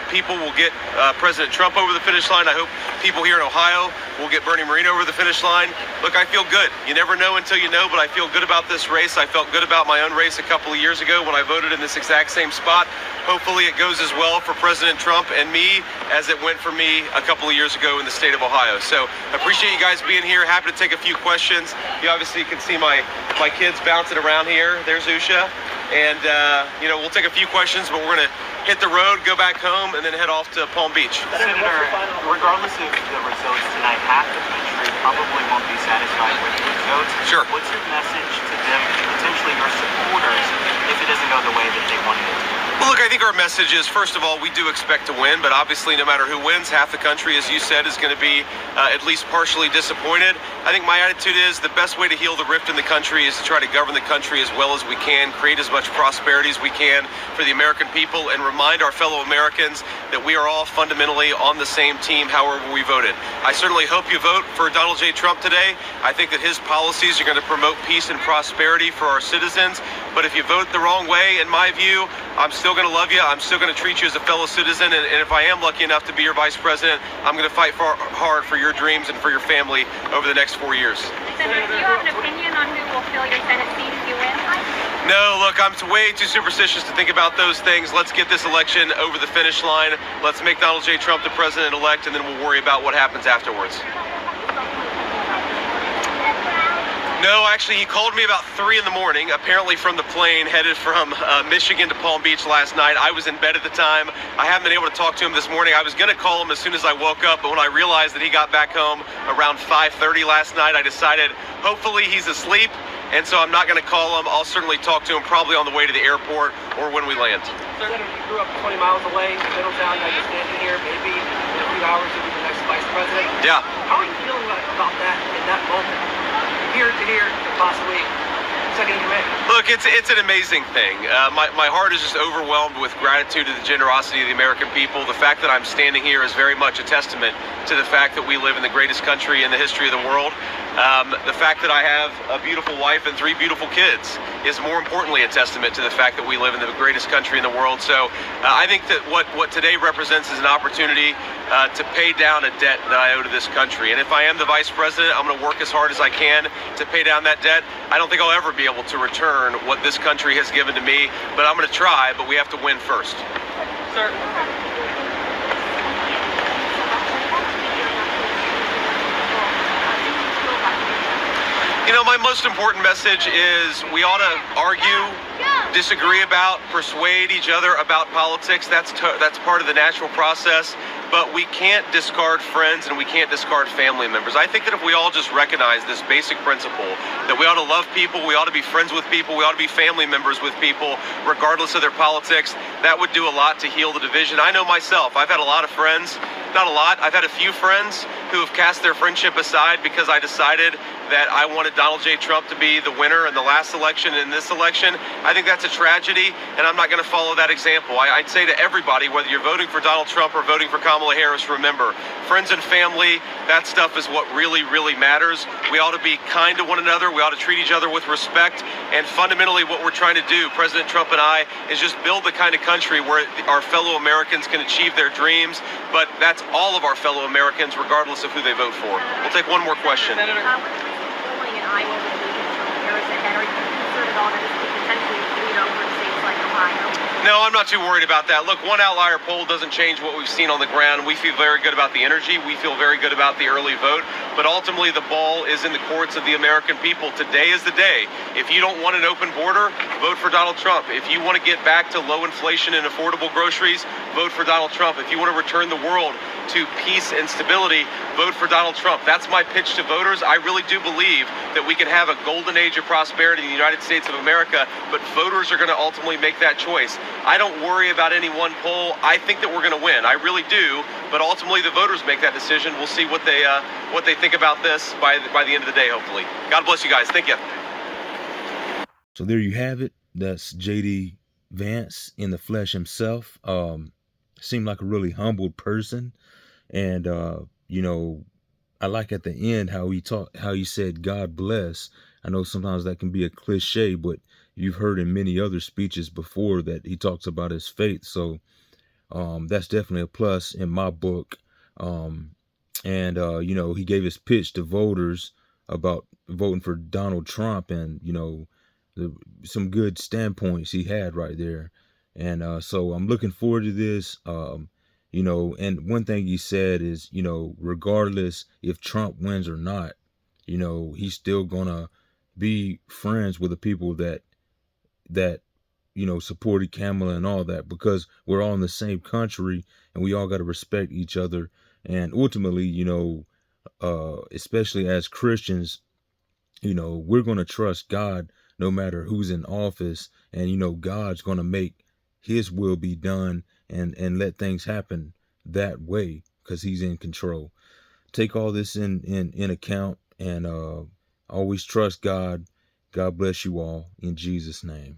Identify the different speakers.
Speaker 1: people will get President Trump over the finish line. I hope people here in Ohio will get Bernie Moreno over the finish line. Look, I feel good. You never know until you know, but I feel good about this race. I felt good about my own race a couple of years ago when I voted in this exact same spot. Hopefully it goes as well for President Trump and me as it went for me a couple of years ago in the state of Ohio. So appreciate you guys being here. Happy to take a few questions. You obviously can see my kids bouncing around here. There's Usha. And, you know, we'll take a few questions, but we're going to hit the road, go back home, and then head off to Palm Beach.
Speaker 2: Senator, regardless of the results tonight, half the country probably won't be satisfied with the results.
Speaker 1: Sure.
Speaker 2: What's your message to them, potentially your supporters, if it doesn't go the way that they wanted it to?
Speaker 1: Well, look, I think our message is, first of all, we do expect to win, but obviously no matter who wins, half the country, as you said, is going to be at least partially disappointed. I think my attitude is the best way to heal the rift in the country is to try to govern the country as well as we can, create as much prosperity as we can for the American people, and remind our fellow Americans that we are all fundamentally on the same team however we voted. I certainly hope you vote for Donald J. Trump today. I think that his policies are going to promote peace and prosperity for our citizens, but if you vote the wrong way, in my view, I'm still going to love you. I'm still going to treat you as a fellow citizen. And if I am lucky enough to be your vice president, I'm going to fight hard for your dreams and for your family over the next 4 years.
Speaker 3: Senator, do you have an opinion on who will fill your Senate seat if you win?
Speaker 1: No, look, I'm way too superstitious to think about those things. Let's get this election over the finish line. Let's make Donald J. Trump the president-elect, and then we'll worry about what happens afterwards. No, actually, he called me about 3 in the morning, apparently from the plane headed from Michigan to Palm Beach last night. I was in bed at the time. I haven't been able to talk to him this morning. I was going to call him as soon as I woke up, but when I realized that he got back home around 5:30 last night, I decided hopefully he's asleep, and so I'm not going to call him. I'll certainly talk to him probably on the way to the airport or when we land.
Speaker 4: Senator, you grew up 20 miles away, Middletown. Now you're standing here. Maybe in a few hours you'll be the next vice president.
Speaker 1: Yeah.
Speaker 4: How are you feeling about that in that moment? Here to here, possibly second in command.
Speaker 1: Look, it's an amazing thing. My heart is just overwhelmed with gratitude to the generosity of the American people. The fact that I'm standing here is very much a testament to the fact that we live in the greatest country in the history of the world. The fact that I have a beautiful wife and 3 beautiful kids is more importantly a testament to the fact that we live in the greatest country in the world. So I think that what today represents is an opportunity to pay down a debt that I owe to this country. And if I am the vice president, I'm going to work as hard as I can to pay down that debt. I don't think I'll ever be able to return what this country has given to me, but I'm going to try, but we have to win first.
Speaker 4: Sir.
Speaker 1: You know, my most important message is we ought to argue, disagree about, persuade each other about politics. That's part of the natural process. But we can't discard friends and we can't discard family members. I think that if we all just recognize this basic principle, that we ought to love people, we ought to be friends with people, we ought to be family members with people, regardless of their politics, that would do a lot to heal the division. I know myself, I've had a lot of friends, not a lot, I've had a few friends who have cast their friendship aside because I decided that I wanted Donald J. Trump to be the winner in the last election and in this election. I think that's a tragedy, and I'm not going to follow that example. I'd say to everybody, whether you're voting for Donald Trump or voting for Kamala Harris, remember, friends and family, that stuff is what really, really matters. We ought to be kind to one another. We ought to treat each other with respect. And fundamentally, what we're trying to do, President Trump and I, is just build the kind of country where our fellow Americans can achieve their dreams. But that's all of our fellow Americans, regardless of who they vote for. We'll take one more question.
Speaker 3: Senator, polling in Iowa with Harris ahead, are you concerned at all that this could potentially bleed over in states like Ohio?
Speaker 1: No, I'm not too worried about that. Look, one outlier poll doesn't change what we've seen on the ground. We feel very good about the energy. We feel very good about the early vote. But ultimately, the ball is in the courts of the American people. Today is the day. If you don't want an open border, vote for Donald Trump. If you want to get back to low inflation and affordable groceries, vote for Donald Trump. If you want to return the world to peace and stability, vote for Donald Trump. That's my pitch to voters. I really do believe that we can have a golden age of prosperity in the United States of America, but voters are going to ultimately make that choice. I don't worry about any one poll. I think that we're going to win. I really do, but ultimately the voters make that decision. We'll see what they think about this by the end of the day, hopefully. God bless you guys. Thank you.
Speaker 5: So there you have it. That's J.D. Vance in the flesh himself. Seemed like a really humble person. And, you know, I like at the end how he said, God bless. I know sometimes that can be a cliche, but you've heard in many other speeches before that he talks about his faith. So That's definitely a plus in my book. And you know, he gave his pitch to voters about voting for Donald Trump, and you know, some good standpoints he had right there. And so I'm looking forward to this. You know, and one thing he said is, you know, regardless if Trump wins or not, you know, he's still gonna be friends with the people that you know supported Kamala and all that, because we're all in the same country and we all got to respect each other. And ultimately, you know, especially as Christians, you know, we're going to trust God no matter who's in office, and you know, God's going to make his will be done, and let things happen that way because he's in control. Take all this in account, and always trust God. God bless you all in Jesus' name.